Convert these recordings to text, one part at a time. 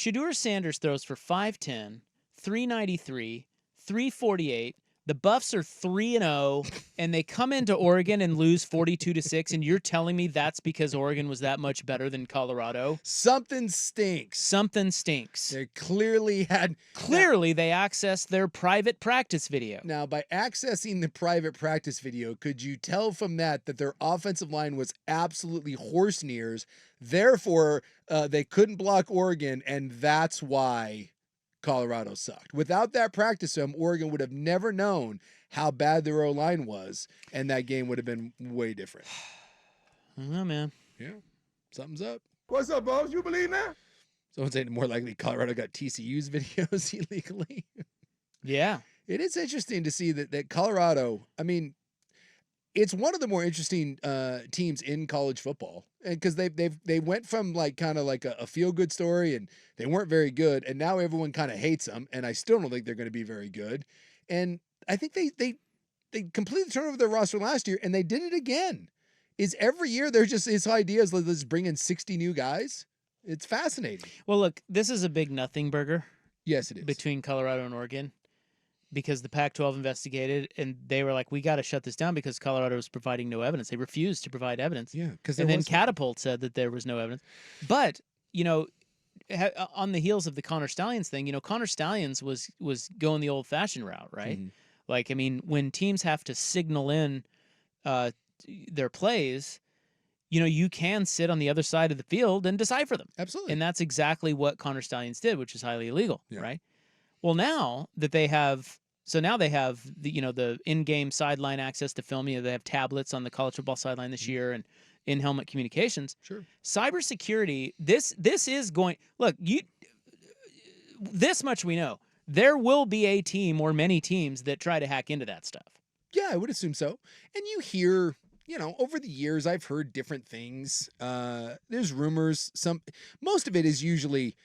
Shedeur Sanders throws for 510, 393, 348. The Buffs are 3-0, and they come into Oregon and lose 42-6, and you're telling me that's because Oregon was that much better than Colorado? Something stinks. Something stinks. They clearly had... Clearly, they accessed their private practice video. Now, by accessing the private practice video, could you tell from that their offensive line was absolutely horse nears? Therefore, they couldn't block Oregon, and that's why Colorado sucked. Without that practice film, Oregon would have never known how bad their O-line was, and that game would have been way different. I don't know, man. Yeah, something's up. What's up, boss? You believe that? Someone's saying more likely Colorado got TCU's videos illegally. Yeah. It is interesting to see that Colorado, I mean, it's one of the more interesting teams in college football, because they went from kind of like a feel good story, and they weren't very good, and now everyone kind of hates them, and I still don't think they're going to be very good. And I think they completely turned over their roster last year, and they did it again. Is every year they're just this idea is let's bring in 60 new guys. It's fascinating. Well, look, this is a big nothing burger. Yes, it is. Between Colorado and Oregon, because the Pac-12 investigated, and they were like, we got to shut this down because Colorado was providing no evidence. They refused to provide evidence. Yeah, and then Catapult said that there was no evidence. But, on the heels of the Connor Stallions thing, Connor Stallions was going the old-fashioned route, right? Mm-hmm. When teams have to signal in their plays, you can sit on the other side of the field and decipher them. Absolutely. And that's exactly what Connor Stallions did, which is highly illegal, right? Well, now that they have the in-game sideline access to film. They have tablets on the college football sideline this year and in-helmet communications. Sure. Cybersecurity. This is going. Look, this much we know. There will be a team or many teams that try to hack into that stuff. Yeah, I would assume so. And you hear, over the years, I've heard different things. There's rumors. Most of it is usually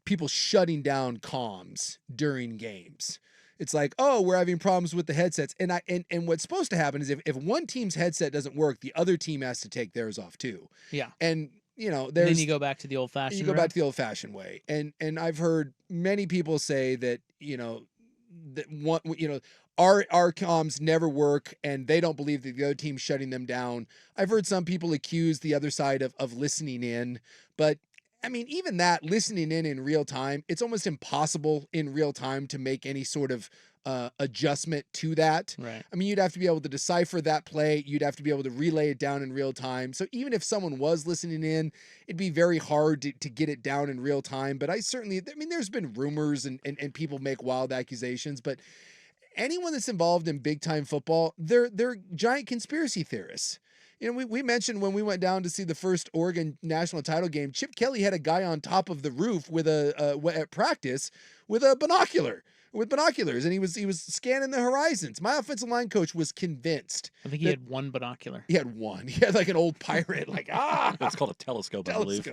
people shutting down comms during games. It's like, oh, we're having problems with the headsets. And what's supposed to happen is if one team's headset doesn't work, the other team has to take theirs off too. Yeah. And then you go back to the old-fashioned. You go back to the old-fashioned way. And I've heard many people say that our comms never work, and they don't believe that the other team's shutting them down. I've heard some people accuse the other side of listening in, but I mean, even that, listening in real time, it's almost impossible in real time to make any sort of adjustment to that. Right. I mean, you'd have to be able to decipher that play. You'd have to be able to relay it down in real time. So even if someone was listening in, it'd be very hard to get it down in real time. But there's been rumors and people make wild accusations, but anyone that's involved in big time football, they're giant conspiracy theorists. We mentioned when we went down to see the first Oregon national title game, Chip Kelly had a guy on top of the roof with at practice with binoculars, and he was scanning the horizons. My offensive line coach was convinced. I think he had one binocular. He had one. He had like an old pirate, It's called a telescope, I believe.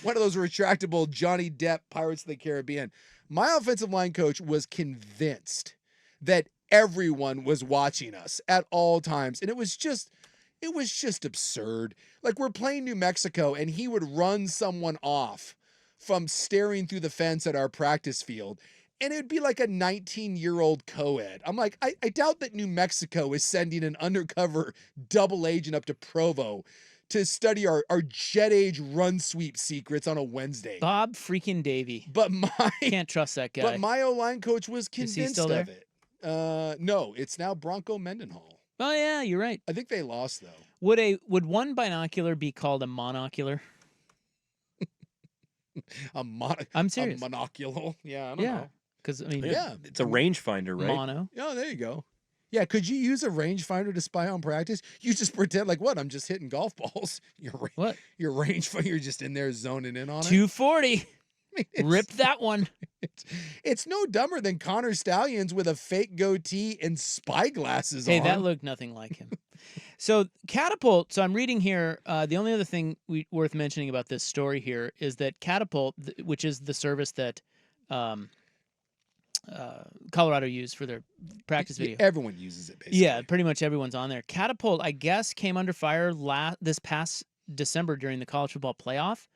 One of those retractable Johnny Depp Pirates of the Caribbean. My offensive line coach was convinced that everyone was watching us at all times, and it was just absurd. Like, we're playing New Mexico, and he would run someone off from staring through the fence at our practice field, and it would be like a 19-year-old co-ed. I'm like, I doubt that New Mexico is sending an undercover double agent up to Provo to study our jet age run sweep secrets on a Wednesday. Bob freaking Davey. But can't trust that guy. But my O-line coach was convinced is he still there? of it. No, it's now Bronco Mendenhall. Oh yeah, you're right. I think they lost though. Would one binocular be called a monocular? I'm serious. A monocular. Yeah, I don't know. Because it's a rangefinder, right? Mono. Oh, there you go. Yeah, could you use a rangefinder to spy on practice? You just pretend like, what? I'm just hitting golf balls. What? Your rangefinder, you're just in there zoning in on 240. it. Rip that one. It's no dumber than Connor Stallions with a fake goatee and spy glasses on. Hey, that looked nothing like him. So Catapult, so I'm reading here, the only other thing worth mentioning about this story here is that Catapult, which is the service that Colorado used for their practice video. Everyone uses it, basically. Yeah, pretty much everyone's on there. Catapult, I guess, came under fire this past December during the college football playoff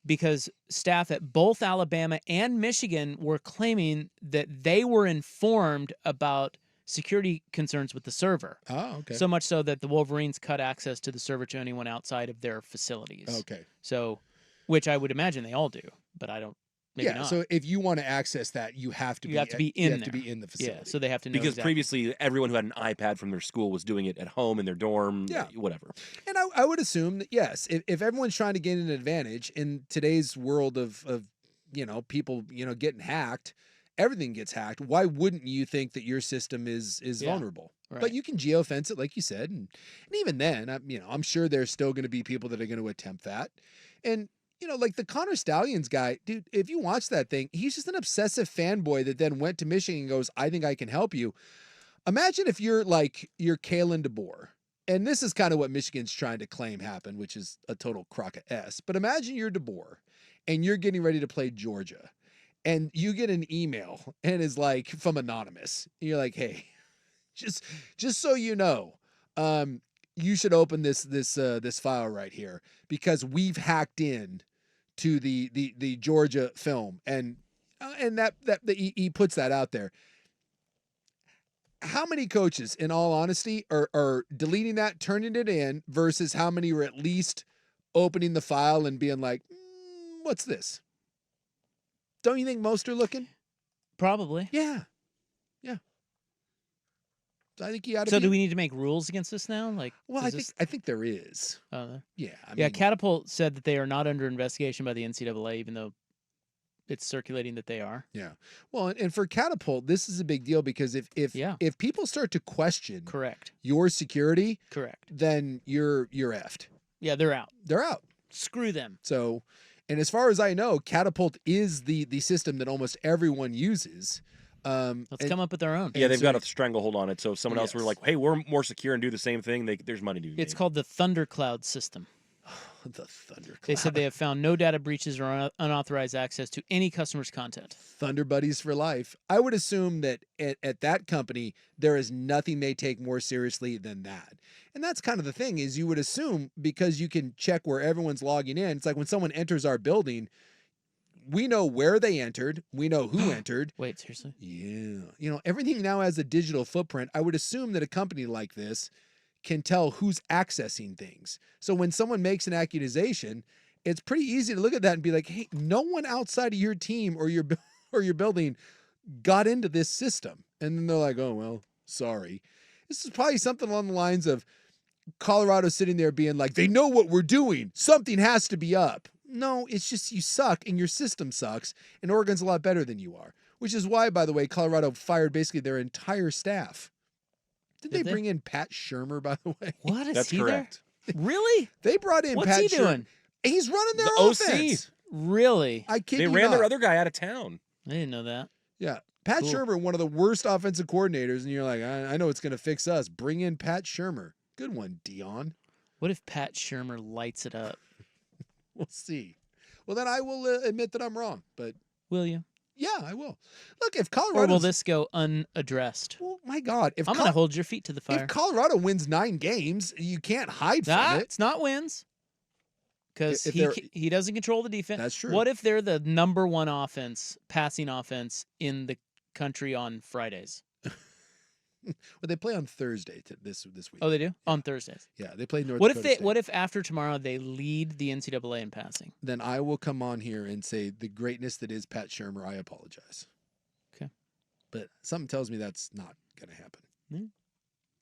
because staff at both Alabama and Michigan were claiming that they were informed about security concerns with the server. Oh, okay. So much so that the Wolverines cut access to the server to anyone outside of their facilities. Okay. So, which I would imagine they all do, but I don't. Maybe yeah. not. So if you want to access that, you have to be in there. to be in the facility. Yeah. So they have to know Because exactly. previously, everyone who had an iPad from their school was doing it at home in their dorm, Yeah. whatever. And I would assume that, yes, if everyone's trying to gain an advantage in today's world of people, getting hacked, everything gets hacked. Why wouldn't you think that your system is vulnerable? Right. But you can geofence it, like you said. And even then, I'm sure there's still going to be people that are going to attempt that. And, like the Connor Stallions guy, dude, if you watch that thing, he's just an obsessive fanboy that then went to Michigan and goes, I think I can help you. Imagine if you're Kalen DeBoer. And this is kind of what Michigan's trying to claim happened, which is a total crock of S. But imagine you're DeBoer and you're getting ready to play Georgia and you get an email and is like from anonymous. And you're like, hey, just so you know, you should open this file right here because we've hacked in to the Georgia film and that he puts that out there. How many coaches, in all honesty, are deleting that, turning it in, versus how many are at least opening the file and being like, what's this? Don't you think most are looking? Probably. Yeah. I think you ought to. So do we need to make rules against this now? Well, I think there is. Yeah. I mean, Catapult said that they are not under investigation by the NCAA, even though it's circulating that they are. Yeah. Well, and for Catapult, this is a big deal because if people start to question Correct. your security, Correct. then you're effed. Yeah, they're out. They're out. Screw them. So, and as far as I know, Catapult is the system that almost everyone uses. Let's come up with our own. Yeah, they've got a stranglehold on it. So if someone else were like, hey, we're more secure and do the same thing, there's money to be made. It's called the Thundercloud system. The Thundercloud. They said they have found no data breaches or unauthorized access to any customer's content. Thunder Buddies for life. I would assume that at that company, there is nothing they take more seriously than that. And that's kind of the thing is you would assume because you can check where everyone's logging in. It's like when someone enters our building, we know where they entered. We know who entered. Wait, seriously? Yeah. Everything now has a digital footprint. I would assume that a company like this can tell who's accessing things. So when someone makes an accusation, it's pretty easy to look at that and be like, hey, no one outside of your team or your building got into this system. And then they're like, oh, well, sorry. This is probably something along the lines of Colorado sitting there being like, they know what we're doing. Something has to be up. No, it's just you suck and your system sucks and Oregon's a lot better than you are, which is why, by the way, Colorado fired basically their entire staff. Did they bring in Pat Shurmer, by the way? What is That's he correct. there? Really? They brought in What's Pat he Shurmer. doing? He's running their The OC. offense. Really? I kid They you ran not. their other guy out of town. I didn't know that. Yeah. Pat Cool. Shurmer, one of the worst offensive coordinators, and you're like, I know it's going to fix us. Bring in Pat Shurmer. Good one, Dion. What if Pat Shurmer lights it up? We'll see. Well, then I will admit that I'm wrong, but Will you? yeah, I will. Look, if Or Colorado, will this go unaddressed? well, my God, if I'm going to hold your feet to the fire. if Colorado wins 9 games, you can't hide from it. It's not wins. Because he doesn't control the defense. That's true. What if they're the number one passing offense in the country on Fridays? Well, they play on Thursday this week. Oh, they do? On Thursdays. Yeah, they play North What Dakota if State. what if after tomorrow they lead the NCAA in passing? Then I will come on here and say the greatness that is Pat Shurmer. I apologize. Okay. But something tells me that's not going to happen. Hmm.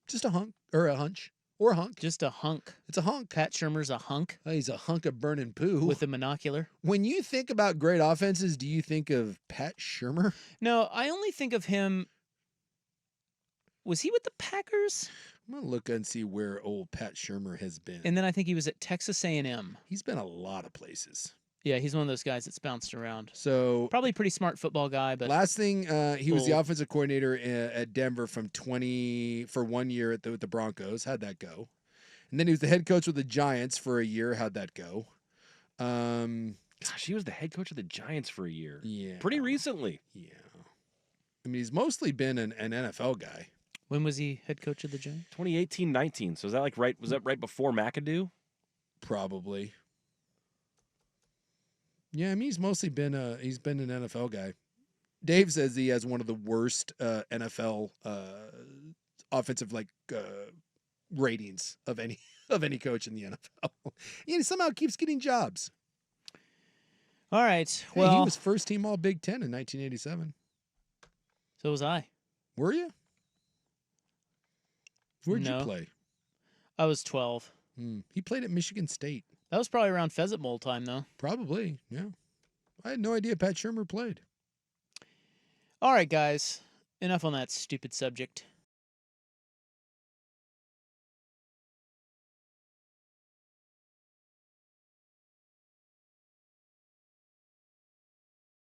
Just a hunk or a hunch or a hunk. Just a hunk. It's a hunk. Pat Shurmer's a hunk Oh, he's a hunk of burning poo. with a monocular. When you think about great offenses, do you think of Pat Shurmer? No, I only think of him. Was he with the Packers? I'm going to look and see where old Pat Shurmer has been. And then I think he was at Texas A&M. He's been a lot of places. Yeah, he's one of those guys that's bounced around. So Probably a pretty smart football guy, but last thing, he was the Old. offensive coordinator at Denver for 1 year with the Broncos. How'd that go? And then he was the head coach with the Giants for a year. How'd that go? Gosh, he was the head coach of the Giants for a year. Yeah. Pretty recently. Yeah. I mean, he's mostly been an NFL guy. when was he head coach of the Giants? 2018-19. So is that was that right before McAdoo? Probably. Yeah, I mean he's mostly been an NFL guy. Dave says he has one of the worst NFL offensive ratings of any coach in the NFL. He somehow keeps getting jobs. All right. Hey, Well, he was first team All Big Ten in 1987. So was I. Were you? Where'd you No. play? I was 12. He played at Michigan State. That was probably around Pheasant Bowl time, though. Probably, yeah. I had no idea Pat Shurmer played. All right, guys. Enough on that stupid subject.